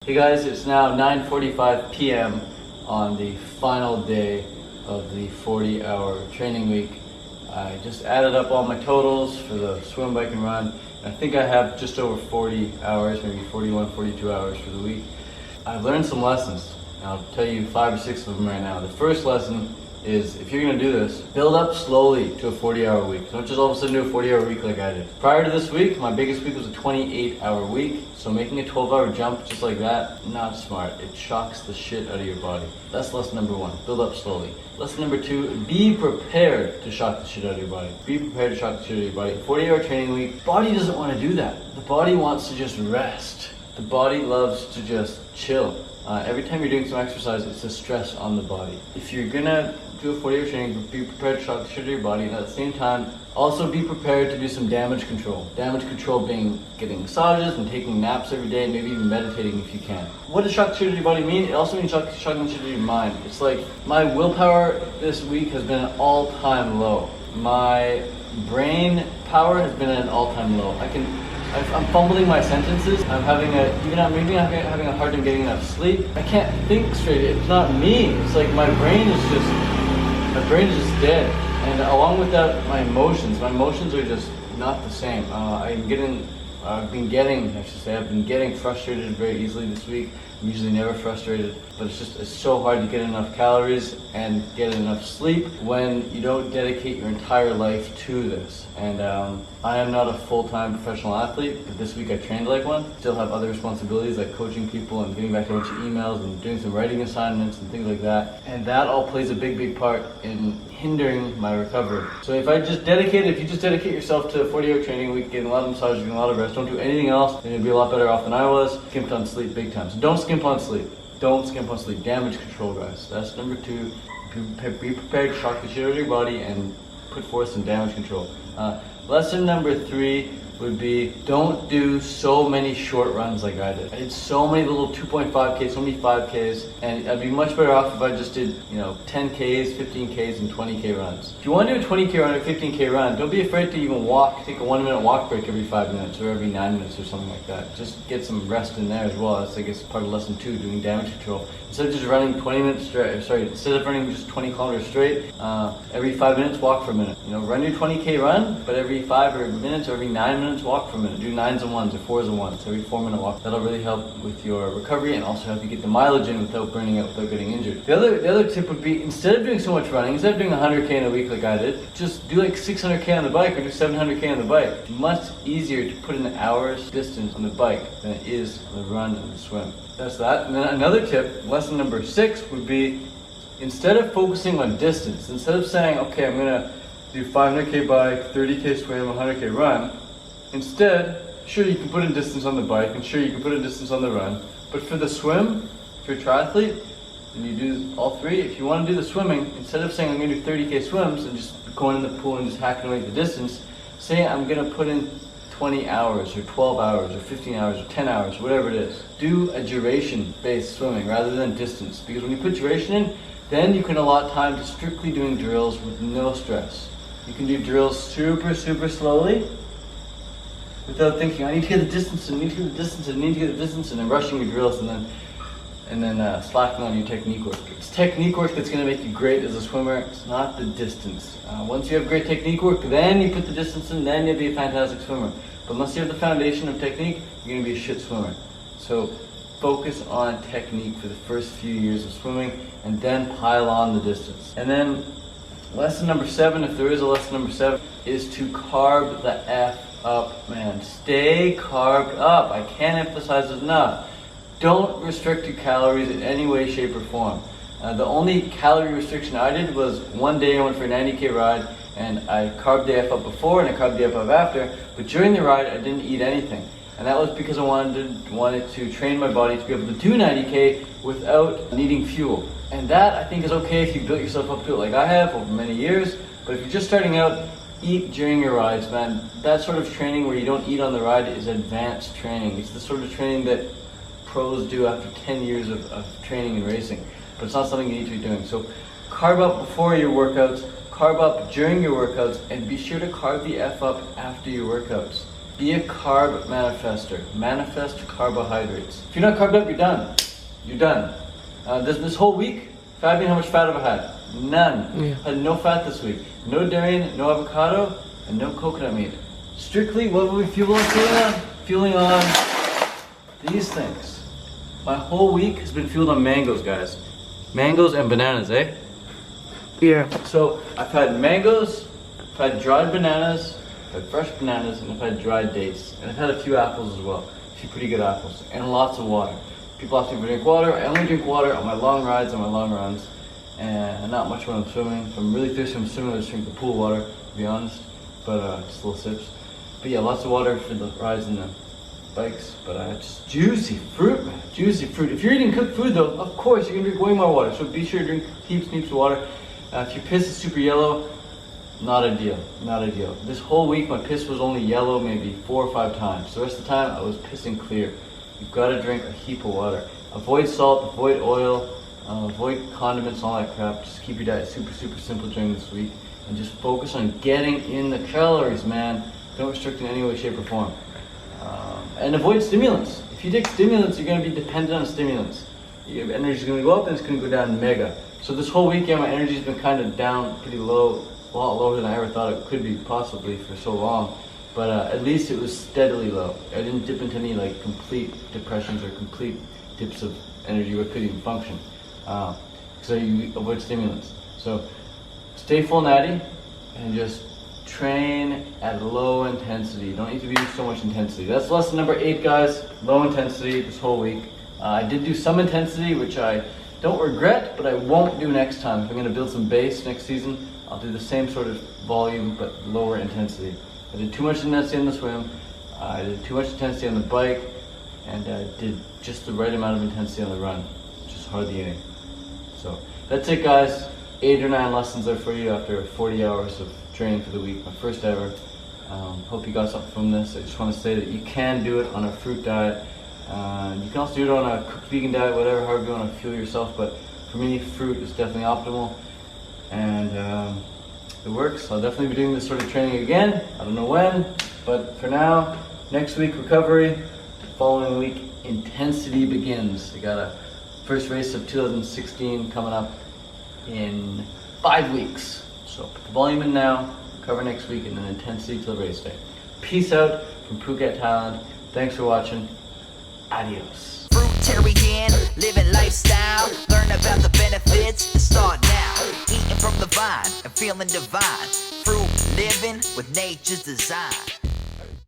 Hey guys, it's now 9:45 p.m. on the final day of the 40-hour training week. I just added up all my totals for the swim, bike, and run. I think I have just over 40 hours, maybe 41, 42 hours for the week. I've learned some lessons. I'll tell you 5 or 6 of them right now. The first lesson is, if you're gonna do this, build up slowly to a 40-hour week. Don't just all of a sudden do a 40-hour week like I did. Prior to this week, my biggest week was a 28-hour week. So making a 12-hour jump just like that, not smart. It shocks the shit out of your body. That's lesson number 1, build up slowly. Lesson number 2, be prepared to shock the shit out of your body. Be prepared to shock the shit out of your body. 40-hour training week, body doesn't want to do that. The body wants to just rest. The body loves to just chill. Every time you're doing some exercise, it's a stress on the body. If you're gonna do a 40-hour training, be prepared to shock the shit out of your body, and at the same time, also be prepared to do some damage control. Damage control being getting massages and taking naps every day, maybe even meditating if you can. What does shock the shit out of your body mean? It also means shocking the shit out of your mind. It's like, my willpower this week has been at an all-time low. My brain power has been at an all-time low. I'm fumbling my sentences. I'm having a hard time getting enough sleep. I can't think straight. It's not me. It's like my brain is just dead. And along with that, my emotions are just not the same. I've been getting frustrated very easily this week. I'm usually never frustrated, but it's so hard to get enough calories and get enough sleep when you don't dedicate your entire life to this. And I am not a full-time professional athlete, but this week I trained like one. Still have other responsibilities like coaching people and getting back to a bunch of emails and doing some writing assignments and things like that. And that all plays a big part in hindering my recovery. So if you just dedicate yourself to a 40-hour training week, getting a lot of massages, getting a lot of rest, don't do anything else, then you'll be a lot better off than I was. Skimped on sleep big time. So don't skimp on sleep. Don't skimp on sleep. Damage control, guys. That's number 2. Be prepared to shock the shit out of your body and put forth some damage control. Lesson number 3 would be, don't do so many short runs like I did. I did so many little 2.5Ks, so many 5Ks, and I'd be much better off if I just did, 10Ks, 15Ks, and 20K runs. If you want to do a 20K run or 15K run, don't be afraid to even take a 1-minute walk break every 5 minutes or every 9 minutes or something like that. Just get some rest in there as well. That's, I guess, part of lesson 2, doing damage control. Instead of just running instead of running just 20 kilometers straight, every 5 minutes, walk for a minute. Run your 20K run, but every 5 minutes or every 9 minutes, walk for a minute. Do 9s and 1s or 4s and 1s, every 4-minute walk. That'll really help with your recovery and also help you get the mileage in without burning out, without getting injured. The other tip would be, instead of doing so much running, instead of doing 100K in a week like I did, just do like 600K on the bike or do 700K on the bike. It's much easier to put in hours distance on the bike than it is on the run and the swim. That's that. And then another tip, lesson number 6, would be, instead of focusing on distance, instead of saying, okay, I'm gonna do 500K bike, 30K swim, 100K run, instead, sure, you can put in distance on the bike, and sure, you can put in distance on the run, but for the swim, if you're a triathlete, and you do all 3, if you want to do the swimming, instead of saying I'm gonna do 30K swims and just going in the pool and just hacking away the distance, say I'm gonna put in 20 hours or 12 hours or 15 hours or 10 hours, whatever it is. Do a duration-based swimming rather than distance, because when you put duration in, then you can allot time to strictly doing drills with no stress. You can do drills super slowly without thinking, I need to get the distance and then rushing your drills and then slacking on your technique work. It's technique work that's going to make you great as a swimmer. It's not the distance. Once you have great technique work, then you put the distance in, then you'll be a fantastic swimmer. But unless you have the foundation of technique, you're going to be a shit swimmer. So focus on technique for the first few years of swimming and then pile on the distance. And then lesson number 7, if there is a lesson number 7, is to carb the F up, man. Stay carved up. I can't emphasize it enough. Don't restrict your calories in any way, shape, or form. The only calorie restriction I did was one day I went for a 90K ride and I carved the F up before and I carved the F up after, but during the ride I didn't eat anything. And that was because I wanted to train my body to be able to do 90K without needing fuel. And that, I think, is okay if you built yourself up to it like I have over many years. But if you're just starting out, eat during your rides, man. That sort of training where you don't eat on the ride is advanced training. It's the sort of training that pros do after 10 years of training and racing. But it's not something you need to be doing. So carb up before your workouts, carb up during your workouts, and be sure to carb the F up after your workouts. Be a carb manifester. Manifest carbohydrates. If you're not carved up, you're done. You're done. This whole week, Fabian, how much fat have I had? None. Yeah. Had no fat this week. No dairy, no avocado, and no coconut meat. Strictly, what were we fueling on? Fueling on these things. My whole week has been fueled on mangoes, guys. Mangoes and bananas, eh? Yeah. So I've had mangoes, I've had dried bananas, I've had fresh bananas, and I've had dried dates. And I've had a few apples as well. A few pretty good apples. And lots of water. People ask me to drink water. I only drink water on my long rides and my long runs. And not much when I'm swimming. If I'm really thirsty, I'm swimming, I just drink the pool water, to be honest. But just little sips. But yeah, lots of water for the rides and the bikes. But just juicy fruit, man. Juicy fruit. If you're eating cooked food though, of course you're gonna drink way more water. So be sure to drink heaps of water. If your piss is super yellow, not ideal, not ideal. This whole week my piss was only yellow maybe 4 or 5 times. The rest of the time I was pissing clear. You've got to drink a heap of water. Avoid salt, avoid oil, avoid condiments, all that crap. Just keep your diet super simple during this week. And just focus on getting in the calories, man. Don't restrict in any way, shape, or form. And avoid stimulants. If you take stimulants, you're going to be dependent on stimulants. Your energy's going to go up and it's going to go down mega. So this whole weekend, my energy's been kind of down pretty low, a lot lower than I ever thought it could be possibly for so long. But at least it was steadily low. I didn't dip into any like complete depressions or complete dips of energy where I couldn't even function. So you avoid stimulants. So stay full natty and just train at low intensity. You don't need to be doing so much intensity. That's lesson number 8, guys. Low intensity this whole week. I did do some intensity, which I don't regret, but I won't do next time. If I'm going to build some base next season, I'll do the same sort of volume but lower intensity. I did too much intensity on the swim, I did too much intensity on the bike, and I did just the right amount of intensity on the run, just hardly any. So that's it, guys. 8 or 9 lessons there for you after 40 hours of training for the week, my first ever. Hope you got something from this. I just want to say that you can do it on a fruit diet. You can also do it on a cooked vegan diet, whatever, however you want to fuel yourself, but for me, fruit is definitely optimal. And it works. I'll definitely be doing this sort of training again. I don't know when, but for now, next week recovery, following week intensity begins. I got a first race of 2016 coming up in 5 weeks. So put the volume in now, recover next week, and then intensity till race day. Peace out from Phuket, Thailand. Thanks for watching. Adios. Fruitarian, living lifestyle. Learn about the benefits and start now. Eating from the vine and feeling divine. Fruit living with nature's design.